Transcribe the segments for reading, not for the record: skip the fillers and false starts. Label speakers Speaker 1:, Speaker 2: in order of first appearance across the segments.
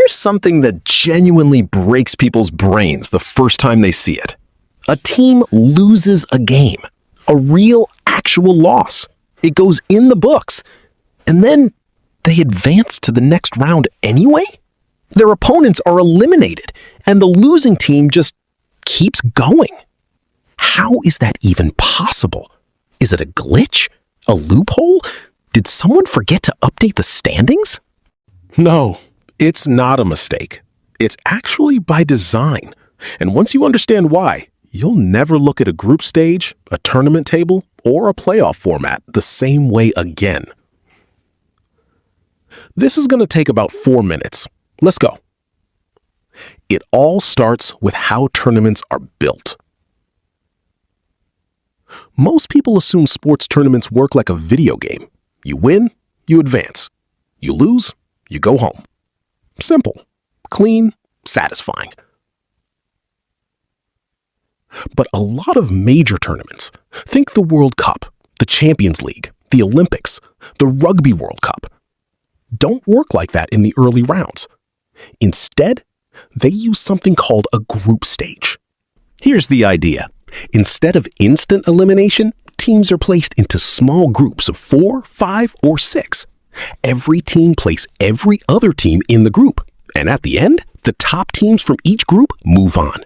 Speaker 1: Here's something that genuinely breaks people's brains the first time they see it. A team loses a game. A real, actual loss. It goes in the books. And then they advance to the next round anyway? Their opponents are eliminated, and the losing team just keeps going. How is that even possible? Is it a glitch? A loophole? Did someone forget to update the standings?
Speaker 2: No, it's not a mistake. It's actually by design. And once you understand why, you'll never look at a group stage, a tournament table, or a playoff format the same way again. This is going to take about 4 minutes. Let's go. It all starts with how tournaments are built. Most people assume sports tournaments work like a video game. You win, you advance. You lose, you go home. Simple, clean, satisfying. But a lot of major tournaments, think the World Cup, the Champions League, the Olympics, the Rugby World Cup, don't work like that in the early rounds. Instead, they use something called a group stage. Here's the idea. Instead of instant elimination, teams are placed into small groups of 4, 5, or 6. Every team plays every other team in the group, and at the end, the top teams from each group move on.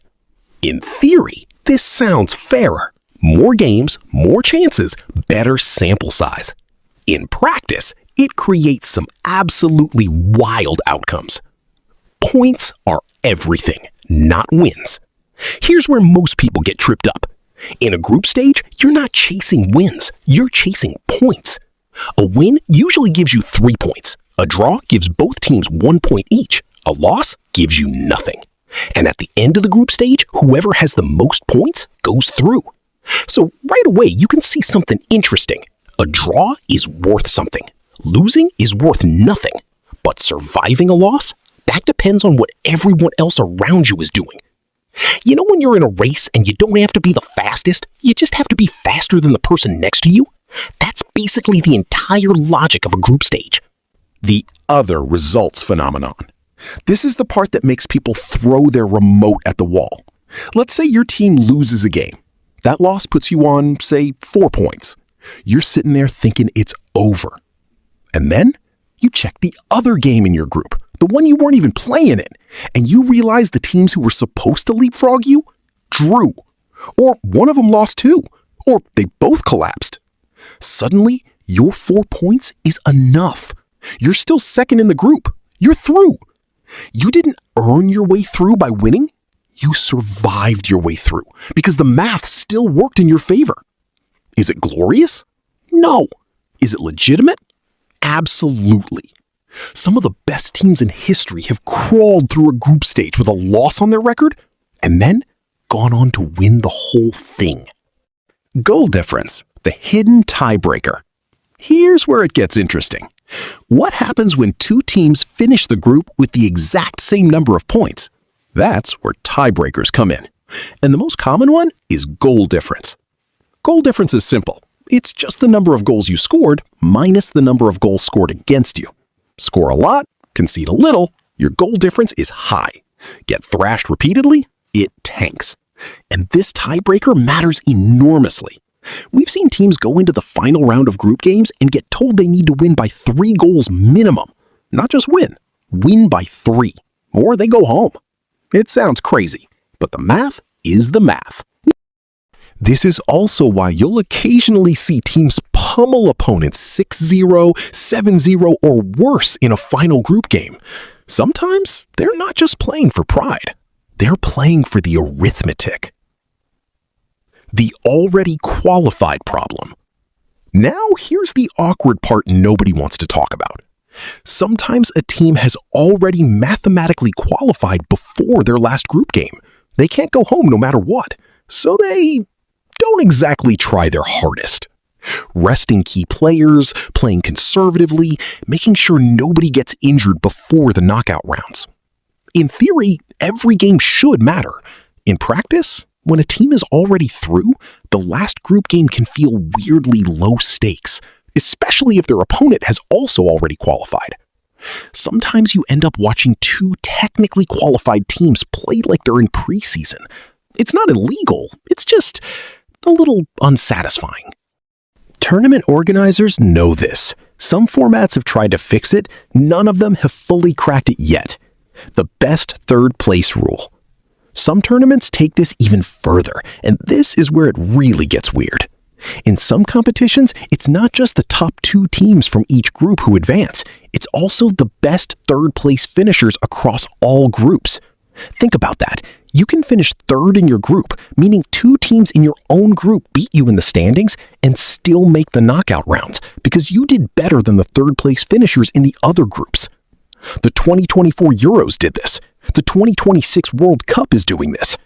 Speaker 2: In theory, this sounds fairer. More games, more chances, better sample size. In practice, it creates some absolutely wild outcomes. Points are everything, not wins. Here's where most people get tripped up. In a group stage, you're not chasing wins, you're chasing points. A win usually gives you 3 points. A draw gives both teams 1 point each. A loss gives you nothing. And at the end of the group stage, whoever has the most points goes through. So right away, you can see something interesting. A draw is worth something. Losing is worth nothing. But surviving a loss? That depends on what everyone else around you is doing. You know when you're in a race and you don't have to be the fastest, you just have to be faster than the person next to you? That's basically the entire logic of a group stage.
Speaker 3: The other results phenomenon. This is the part that makes people throw their remote at the wall. Let's say your team loses a game. That loss puts you on, say, 4 points. You're sitting there thinking it's over. And then you check the other game in your group, the one you weren't even playing in, and you realize the teams who were supposed to leapfrog you drew. Or one of them lost too. Or they both collapsed. Suddenly, your 4 points is enough. You're still second in the group. You're through. You didn't earn your way through by winning. You survived your way through because the math still worked in your favor. Is it glorious? No. Is it legitimate? Absolutely. Some of the best teams in history have crawled through a group stage with a loss on their record and then gone on to win the whole thing.
Speaker 1: Goal difference, the hidden tiebreaker. Here's where it gets interesting. What happens when 2 teams finish the group with the exact same number of points? That's where tiebreakers come in. And the most common one is goal difference. Goal difference is simple. It's just the number of goals you scored minus the number of goals scored against you. Score a lot, concede a little, your goal difference is high. Get thrashed repeatedly, it tanks. And this tiebreaker matters enormously. We've seen teams go into the final round of group games and get told they need to win by 3 goals minimum. Not just win by 3, or they go home. It sounds crazy, but the math is the math.
Speaker 3: This is also why you'll occasionally see teams pummel opponents 6-0, 7-0, or worse in a final group game. Sometimes they're not just playing for pride. They're playing for the arithmetic. The already qualified problem. Now here's the awkward part nobody wants to talk about. Sometimes a team has already mathematically qualified before their last group game. They can't go home no matter what, so they don't exactly try their hardest. Resting key players, playing conservatively, making sure nobody gets injured before the knockout rounds. In theory, every game should matter. In practice, when a team is already through, the last group game can feel weirdly low stakes, especially if their opponent has also already qualified.
Speaker 2: Sometimes you end up watching two technically qualified teams play like they're in preseason. It's not illegal, it's just a little unsatisfying. Tournament organizers know this. Some formats have tried to fix it, none of them have fully cracked it yet. The best third place rule. Some tournaments take this even further, and this is where it really gets weird. In some competitions, it's not just the top 2 teams from each group who advance, it's also the best third place finishers across all groups. Think about that. You can finish third in your group, meaning 2 teams in your own group beat you in the standings and still make the knockout rounds because you did better than the third place finishers in the other groups. The 2024 Euros did this. The 2026 World Cup is doing this.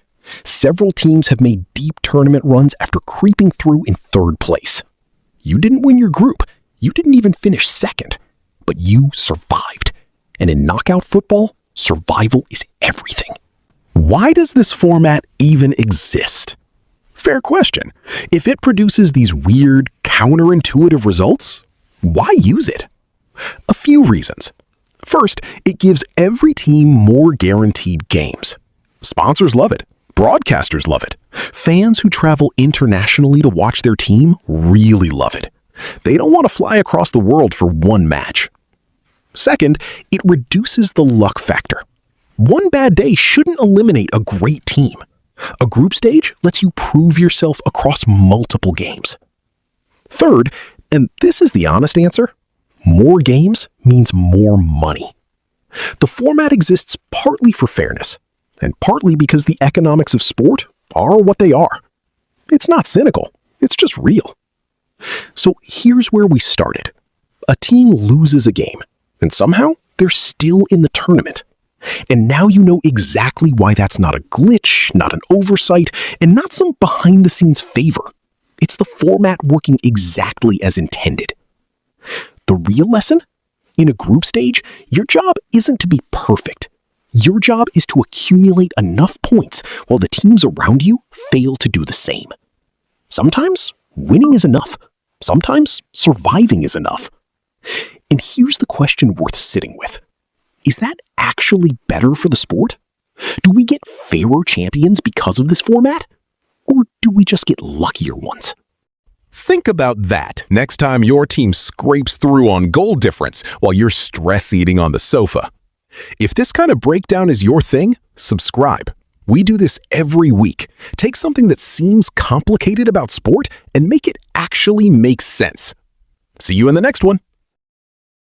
Speaker 2: Several teams have made deep tournament runs after creeping through in third place. You didn't win your group. You didn't even finish second. But you survived. And in knockout football, survival is everything.
Speaker 3: Why does this format even exist? Fair question. If it produces these weird, counterintuitive results, why use it? A few reasons. First, it gives every team more guaranteed games. Sponsors love it. Broadcasters love it. Fans who travel internationally to watch their team really love it. They don't want to fly across the world for one match. Second, it reduces the luck factor. One bad day shouldn't eliminate a great team. A group stage lets you prove yourself across multiple games. Third, and this is the honest answer, more games means more money. The format exists partly for fairness, and partly because the economics of sport are what they are. It's not cynical, it's just real. So here's where we started. A team loses a game, and somehow they're still in the tournament. And now you know exactly why that's not a glitch, not an oversight, and not some behind-the-scenes favor. It's the format working exactly as intended. The real lesson? In a group stage, your job isn't to be perfect. Your job is to accumulate enough points while the teams around you fail to do the same. Sometimes winning is enough. Sometimes surviving is enough. And here's the question worth sitting with. Is that actually better for the sport? Do we get fairer champions because of this format? Or do we just get luckier ones? Think about that next time your team scrapes through on goal difference while you're stress eating on the sofa. If this kind of breakdown is your thing, subscribe. We do this every week. Take something that seems complicated about sport and make it actually make sense. See you in the next one.